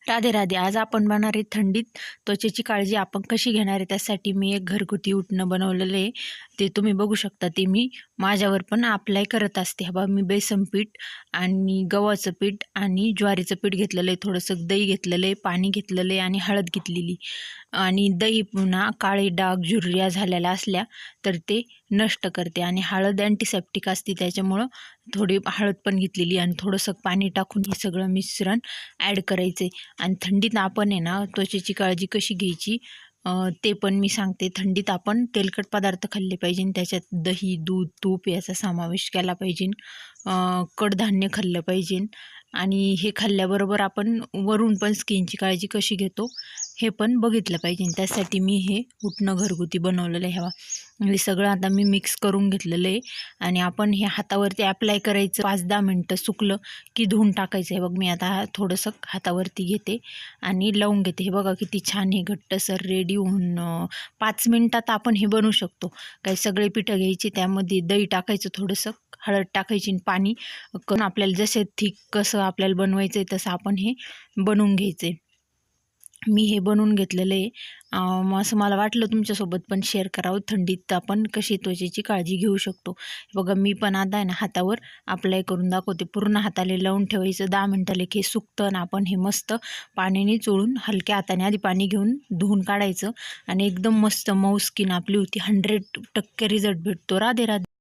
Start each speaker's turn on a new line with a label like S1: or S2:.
S1: राधे राधे. आज आपण बनवणार आहे थंडीत त्वचेची काळजी आपण कशी घेणार आहे, त्यासाठी मी एक घरगुती उटणं बनवलेलं आहे. ते तुम्ही बघू शकता. ते मी माझ्यावर पण अप्लाय करत असते. बघा, मी बेसन पीठ आणि गव्हाचं पीठ आणि ज्वारीचं पीठ घेतलेलं आहे, थोडंसं दही घेतलेलं आहे, पाणी घेतलेलं आहे आणि हळद घेतलेली. आणि दही पुन्हा काळे डाग झुर्रिया झालेल्या असल्या तर ते नष्ट करते, आणि हळद अँटीसेप्टिक असते, त्याच्यामुळं थोडी हळद पण घेतलेली आणि थोडंसं पाणी टाकून हे सगळं मिश्रण ॲड करायचे. आणि थंडीत आपण आहे ना त्वचेची काळजी कशी घ्यायची ते पण मी सांगते. थंडीत आपण तेलकट पदार्थ खाल्ले पाहिजे, त्याच्यात दही, दूध, तूप याचा समावेश केला पाहिजे. कडधान्य खाल्लं पाहिजे, आणि हे खाल्ल्याबरोबर आपण वरून पण स्किनची काळजी कशी घेतो हे पण बघितलं पाहिजे. त्यासाठी मी हे उटणं घरगुती बनवलेलं आहे. हे सगळं आता मी मिक्स करून घेतलेलं आहे, आणि आपण हे हातावरती अप्लाय करायचं. 5-10 मिनटं सुकलं की धुवून टाकायचं आहे. बघ, मी आता थोडंसं हातावरती घेते आणि लावून घेते. हे बघा किती छान हे घट्टसर रेडी होऊन 5 मिनटात आपण हे बनवू शकतो. काही सगळे पिठं घ्यायची, त्यामध्ये दही टाकायचं, थोडंसं हळद टाकायची आणि पाणी करून आपल्याला जसे थिक कसं आपल्याला बनवायचं आहे तसं आपण हे बनवून घ्यायचं आहे. मी हे बनवून घेतलेलं आहे. असं मला वाटलं तुमच्यासोबत पण शेअर करावं, थंडीत आपण कशी त्वचेची काळजी घेऊ शकतो. बघा, मी पण आता आहे ना हातावर अप्लाय करून दाखवते. पूर्ण हाताला लावून ठेवायचं. 10 मिनटाला की सुकतं, आणि आपण हे मस्त पाण्याने चोळून हलक्या हाताने आधी पाणी घेऊन धुवून काढायचं, आणि एकदम मस्त मऊ स्किन आपली होती. 100% रिझल्ट भेटतो. राधे राधे.